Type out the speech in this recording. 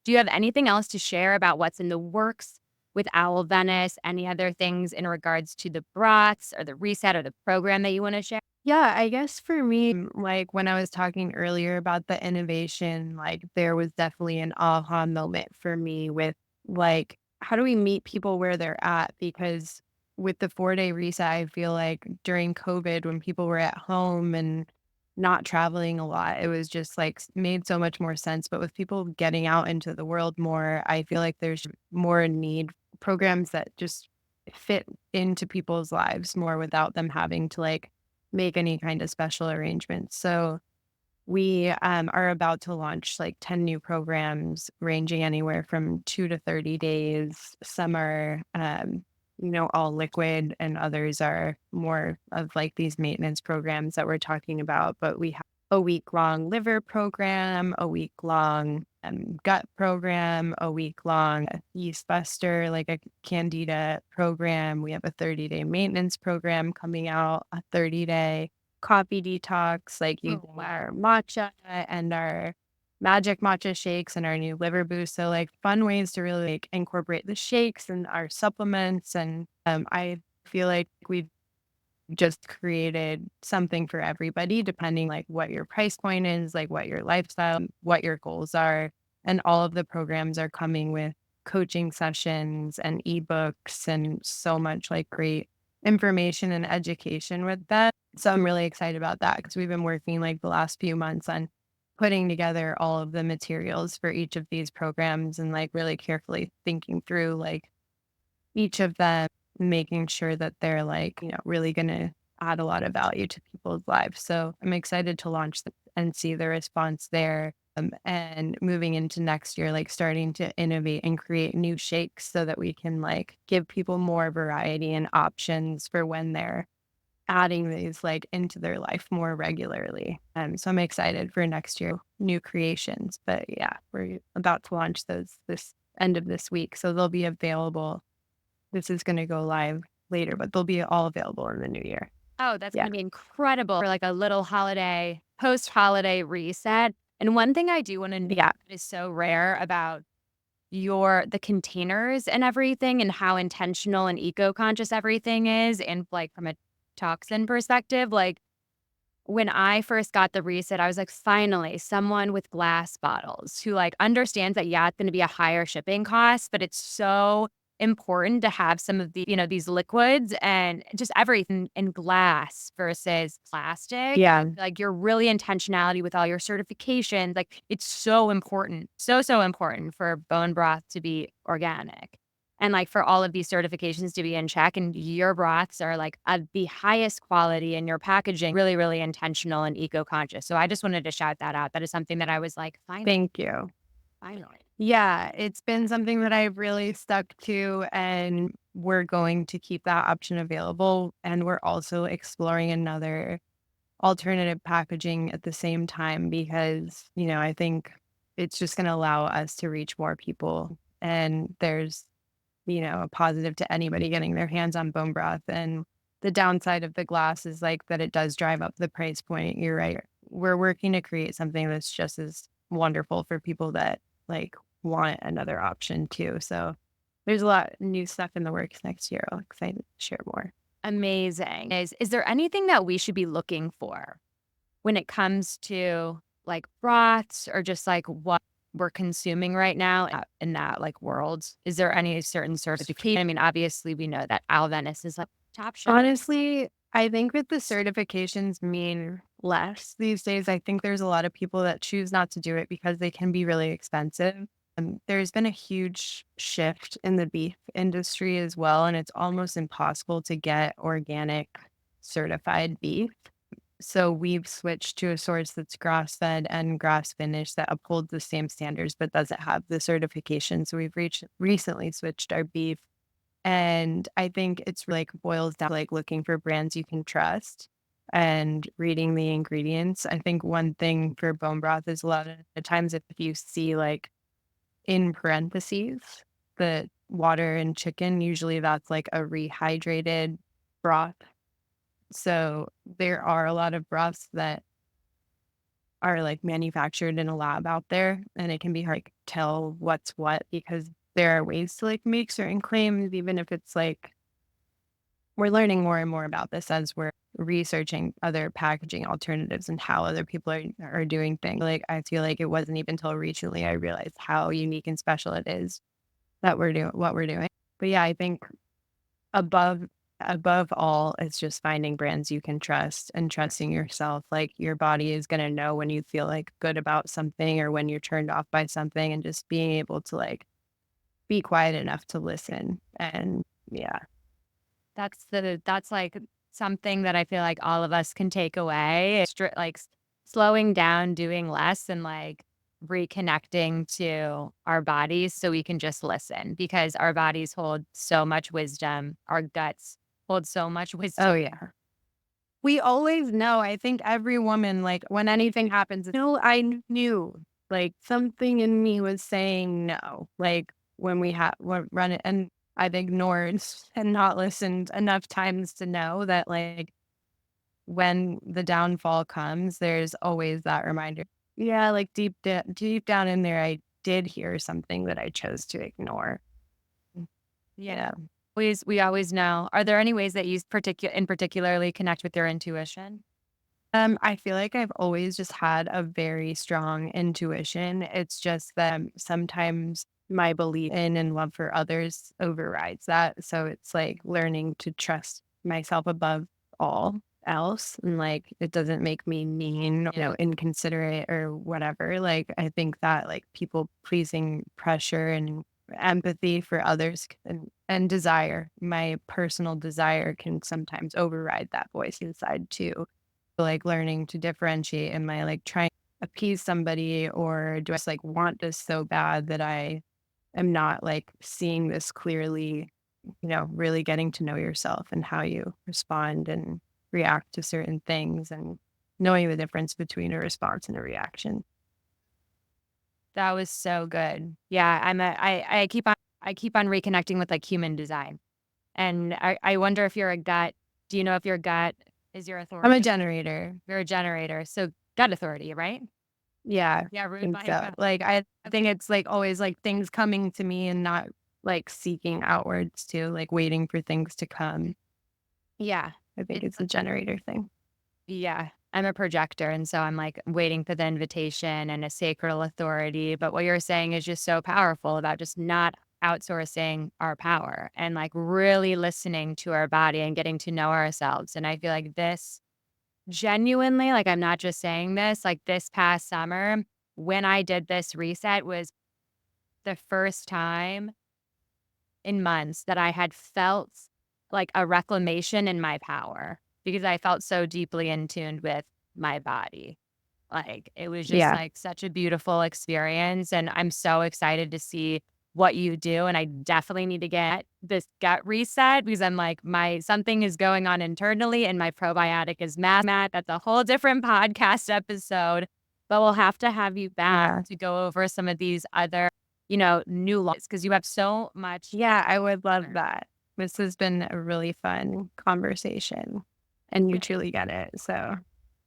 Do you have anything else to share about what's in the works with OWL Venice? Any other things in regards to the broths or the reset or the program that you want to share? Yeah, I guess for me, like when I was talking earlier about the innovation, like there was definitely an aha moment for me with like, how do we meet people where they're at? Because with the 4-day reset, I feel like during COVID, when people were at home and not traveling a lot, it was just like made so much more sense. But with people getting out into the world more, I feel like there's more need programs that just fit into people's lives more without them having to like make any kind of special arrangements. So we are about to launch like 10 new programs ranging anywhere from 2 to 30 days. Some are, all liquid, and others are more of like these maintenance programs that we're talking about. But we have a week long liver program, a week long gut program, a week long yeast buster, like a candida program. We have a 30-day maintenance program coming out, a 30-day coffee detox, like Oh, using wow. our matcha and our magic matcha shakes and our new liver boost. So like fun ways to really like incorporate the shakes and our supplements. And I feel like we've just created something for everybody, depending like what your price point is, like what your lifestyle, what your goals are. And all of the programs are coming with coaching sessions and ebooks and so much like great information and education with that. So I'm really excited about that because we've been working like the last few months on putting together all of the materials for each of these programs and like really carefully thinking through like each of them, making sure that they're like, really going to add a lot of value to people's lives. So I'm excited to launch them and see the response there. And moving into next year, like starting to innovate and create new shakes so that we can like give people more variety and options for when they're adding these like into their life more regularly. So I'm excited for next year, new creations. But yeah, we're about to launch those this end of this week. So they'll be available. This is gonna go live later, but they'll be all available in the new year. Oh, that's Yeah. gonna be incredible for, like, a little holiday post-holiday reset, and one thing I do wanna note Yeah. that is so rare about the containers and everything and how intentional and eco-conscious everything is, and, like, from a toxin perspective, like, when I first got the reset, I was like, "Finally, someone with glass bottles who, like, understands that, yeah, it's gonna be a higher shipping cost, but it's so important to have some of these liquids and just everything in glass versus plastic." Yeah. Like, your really intentionality with all your certifications, like, it's so important, so, so important for bone broth to be organic. And, like, for all of these certifications to be in check, and your broths are, like, of the highest quality, and your packaging really, really intentional and eco-conscious. So I just wanted to shout that out. That is something that I was like, "Finally, Thank you. finally." Yeah, it's been something that I've really stuck to, and we're going to keep that option available, and we're also exploring another alternative packaging at the same time because, I think it's just gonna allow us to reach more people, and there's a positive to anybody getting their hands on bone broth. And the downside of the glass is like that it does drive up the price point. You're right. We're working to create something that's just as wonderful for people that like want another option too. So there's a lot of new stuff in the works next year. I'm excited to share more. Amazing. Is there anything that we should be looking for when it comes to, like, broths or just, like, what we're consuming right now, in that, like, world? Is there any certain certification? I mean, obviously, we know that OWL Venice is, like, top shelf. Honestly, I think that the certifications mean less these days. I think there's a lot of people that choose not to do it because they can be really expensive. There's been a huge shift in the beef industry as well, and it's almost impossible to get organic certified beef. So we've switched to a source that's grass fed and grass finished that upholds the same standards but doesn't have the certification. So we've recently switched our beef, and I think it's like boils down to like looking for brands you can trust and reading the ingredients. I think one thing for bone broth is a lot of the times if you see like in parentheses the water and chicken, usually that's like a rehydrated broth. So there are a lot of broths that are like manufactured in a lab out there, and it can be hard to tell what's what because there are ways to like make certain claims, even if it's like we're learning more and more about this as we're researching other packaging alternatives and how other people are doing things. Like I feel like it wasn't even until recently I realized how unique and special it is that we're doing what we're doing. But yeah, I think above above all, it's just finding brands you can trust and trusting yourself. Like your body is gonna know when you feel like good about something or when you're turned off by something and just being able to like be quiet enough to listen. And yeah. That's like something that I feel like all of us can take away. Like slowing down, doing less, and like reconnecting to our bodies so we can just listen because our bodies hold so much wisdom. Our guts hold so much wisdom. Oh yeah. We always know. I think every woman, like when anything happens, no, knew like something in me was saying no. Like when we had run it, and I've ignored and not listened enough times to know that like when the downfall comes, there's always that reminder. Yeah, like deep down in there, I did hear something that I chose to ignore. Yeah. Yeah. We always know. Are there any ways that you particularly connect with your intuition? I feel like I've always just had a very strong intuition. It's just that sometimes my belief in and love for others overrides that. So it's like learning to trust myself above all else. And like it doesn't make me mean, inconsiderate or whatever. Like I think that like people pleasing pressure and empathy for others and desire, my personal desire can sometimes override that voice inside too, like learning to differentiate. Am I like trying to appease somebody or do I just like want this so bad that I am not like seeing this clearly, really getting to know yourself and how you respond and react to certain things and knowing the difference between a response and a reaction. That was so good. Yeah, I keep on reconnecting with like human design. And I wonder if you're a gut. Do you know if your gut is your I'm a authority? generator. You're a generator. So gut authority, right? Yeah, I Yeah, ruled think by a so. gut. Like I think it's like always like things coming to me and not like seeking outwards to like waiting for things to come. Yeah. I think It's it's a generator thing. yeah. I'm a projector. And so I'm like waiting for the invitation and a sacral authority. But what you're saying is just so powerful about just not outsourcing our power and like really listening to our body and getting to know ourselves. And I feel like this genuinely, like I'm not just saying this, like this past summer when I did this reset was the first time in months that I had felt like a reclamation in my power because I felt so deeply in tune with my body. Like it was just Yeah. like such a beautiful experience. And I'm so excited to see what you do. And I definitely need to get this gut reset because I'm like, my something is going on internally and my probiotic is math. That's a whole different podcast episode. But we'll have to have you back Yeah. to go over some of these other, new laws because you have so much. Yeah, I would love that. This has been a really fun conversation and you truly get it. So